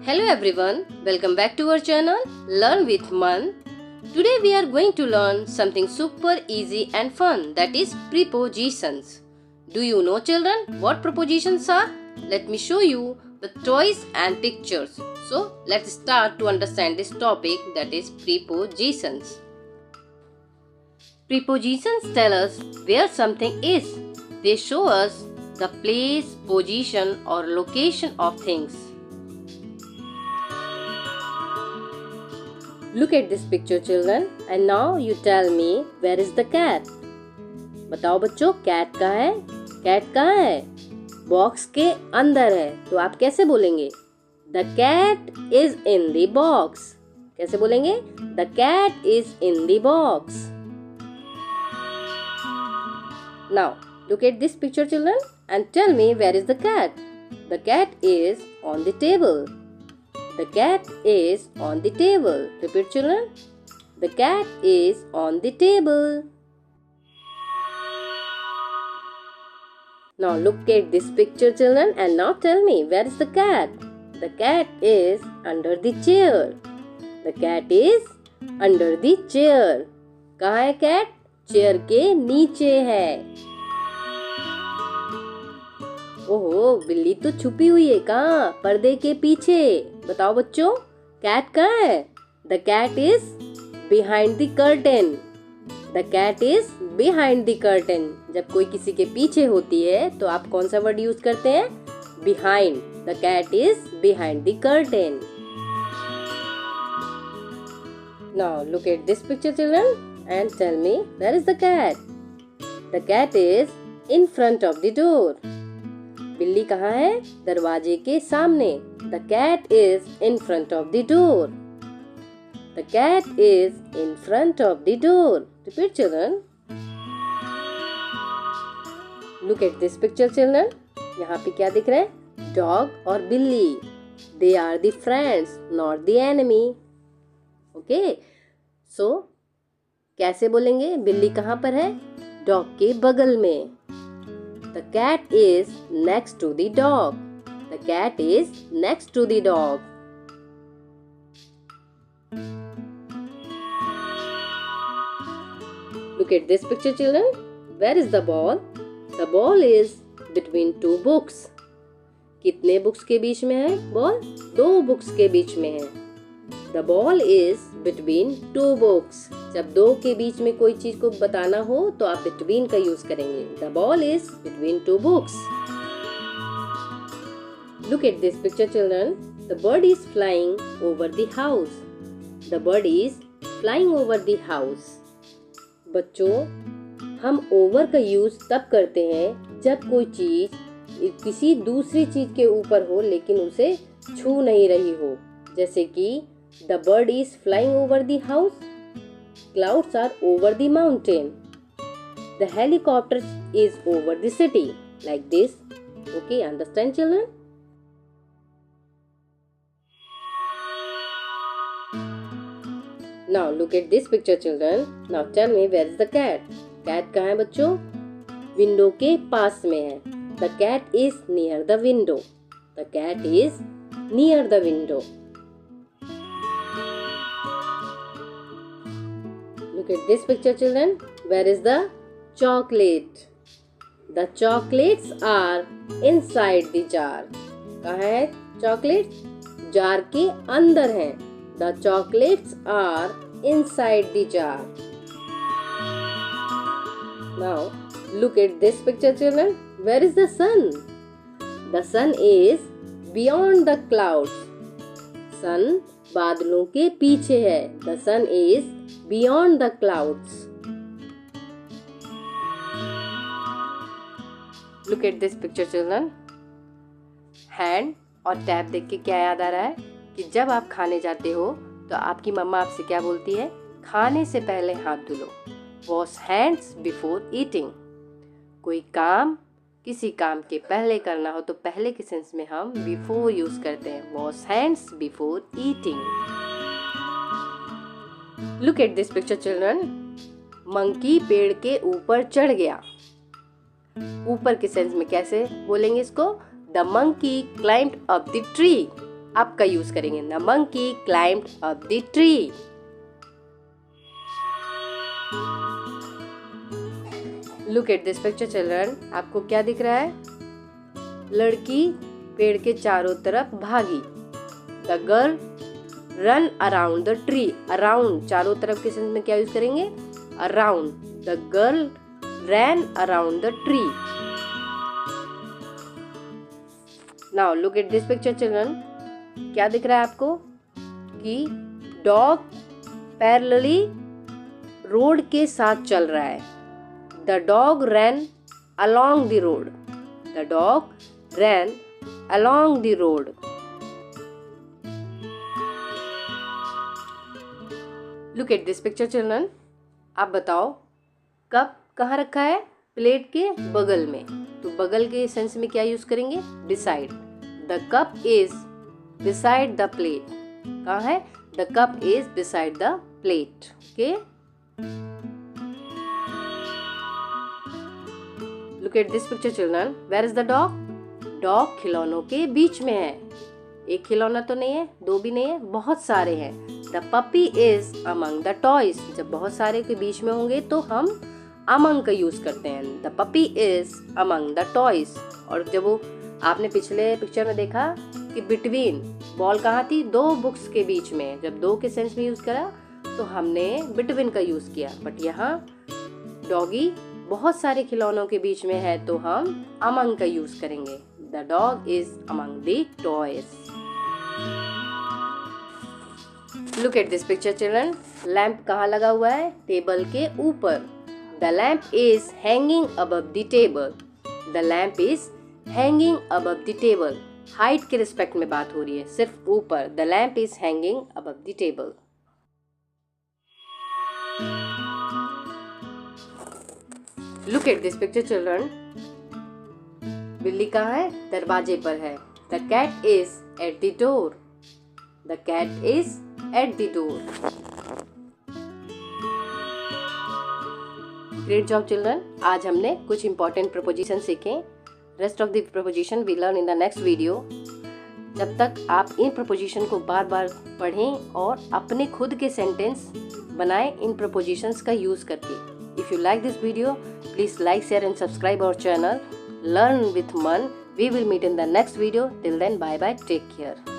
Hello everyone, welcome back to our channel Learn with Man. Today we are going to learn something super easy and fun, that is prepositions. Do you know children what prepositions are? Let me show you with toys and pictures. So let's start to understand this topic, that is prepositions. Prepositions tell us where something is. They show us the place, position or location of things. Look at this picture children and now you tell me where is the cat? बताओ बच्चों cat कहाँ है? Cat कहाँ है? Box के अंदर है तो आप कैसे बोलेंगे? The cat is in the box. कैसे बोलेंगे? The cat is in the box. Now look at this picture children and tell me where is the cat? The cat is on the table. The cat is on the table. Repeat children. The cat is on the table. Now look at this picture children and now tell me where is the cat? The cat is under the chair. The cat is under the chair. कहाँ है cat? Chair के नीचे है. ओहो बिल्ली तो छुपी हुई है कहाँ? पर्दे के पीछे. बताओ बच्चों कैट कहाँ है? The cat is behind the curtain. The cat is behind the curtain. जब कोई किसी के पीछे होती है तो आप कौन सा वर्ड यूज करते हैं? Behind. The cat is behind the curtain. Now look at this picture children and tell me where is the cat? The cat is in front of the door. बिल्ली कहाँ है? दरवाजे के सामने. The cat is in front of the door. The cat is in front of the door. Repeat children. Look at this picture children. यहाँ पे क्या दिख रहा है? Dog और बिल्ली. They are the friends, not the enemy. Okay. So कैसे बोलेंगे? बिल्ली कहाँ पर है? Dog के बगल में. The cat is next to the dog. The cat is next to the dog. Look at this picture children. Where is the ball? The ball is between two books. कितने बुक्स के बीच में है ball? दो books के बीच में है. The ball is between two books. जब दो के बीच में कोई चीज को बताना हो तो आप between का यूज करेंगे. The ball is between two books. Look at this picture children. The bird is flying over the house. The bird is flying over the house. बच्चों हम over का यूज तब करते हैं जब कोई चीज किसी दूसरी चीज के ऊपर हो लेकिन उसे छू नहीं रही हो. जैसे कि The bird is flying over the house. Clouds are over the mountain. The helicopter is over the city. Like this. Okay, understand children? Now look at this picture children. Now tell me where is the cat? Cat कहाँ है बच्चों? Window के पास में है. The cat is near the window. The cat is near the window. Look at this picture children. Where is the chocolate? The chocolates are inside the jar. कहाँ है chocolates? Jar के अंदर हैं. The chocolates are inside the jar. Now look at this picture children. Where is the sun? The sun is beyond the clouds. Sun बादलों के पीछे है. The sun is beyond the clouds. Look at this picture children. Hand और tab देख के क्या याद आ रहा है कि जब आप खाने जाते हो तो आपकी मम्मा आपसे क्या बोलती है? खाने से पहले हाथ धुलो. Wash hands before eating. कोई काम किसी काम के पहले करना हो तो पहले के सेंस में हम before यूज करते हैं. Wash hands before eating. Look at this picture children. Monkey पेड़ के ऊपर चढ़ गया. ऊपर के सेंस में कैसे बोलेंगे इसको? The monkey climbed up the tree. Up का यूज करेंगे। The monkey climbed up the tree. Look at this picture children. आपको क्या दिख रहा है? लड़की पेड़ के चारों तरफ भागी। The girl run around the tree. Around चारों तरफ के सेंस में क्या यूज करेंगे? Around. The girl ran around the tree. Now look at this picture children. क्या दिख रहा है आपको? कि डॉग पैरेलली रोड के साथ चल रहा है। The dog ran along the road. The dog ran along the road. Look at this picture children. आप बताओ कप कहाँ रखा है? प्लेट के बगल में। तो बगल के सेंस में क्या यूज करेंगे? Beside. The cup is beside the plate. कहाँ है? The cup is beside the plate. Okay, look at this picture children. Where is the dog? Dog खिलौनों के बीच में है। एक खिलौना तो नहीं है, दो भी नहीं है, बहुत सारे हैं। The puppy is among the toys. जब बहुत सारे के बीच में होंगे तो हम अमंग का यूज करते हैं। The puppy is among the toys. और जब वो आपने पिछले पिक्चर में देखा कि बिटवीन, बॉल कहाँ थी? दो बुक्स के बीच में। जब दो के सेंस में यूज करा तो हमने बिटवीन का यूज किया। बट यहाँ डॉगी बहुत सारे खिलौनों के बीच में है तो हम अमंग का यूज करेंगे। The dog is among the toys. Look at this picture children. Lamp कहाँ लगा हुआ है? टेबल के ऊपर। The lamp is hanging above the table. The lamp is hanging above the table. Height के रिस्पेक्ट में बात हो रही है, सिर्फ ऊपर। The lamp is hanging above the table. Look at this picture children. बिल्ली कहाँ है? दरवाजे पर है। The cat is at the door. The cat is at the door. Great job children. आज हमने कुछ इंपॉर्टेंट प्रपोजिशन सीखे। Rest of the proposition we learn in the next video. जब तक आप इन प्रपोजिशन को बार बार पढ़ें और अपने खुद के सेंटेंस बनाएं इन प्रपोजिशंस का यूज करके। If you like this video, please like, share and subscribe our channel Learn with Man. We will meet in the next video. Till then, bye bye. Take care.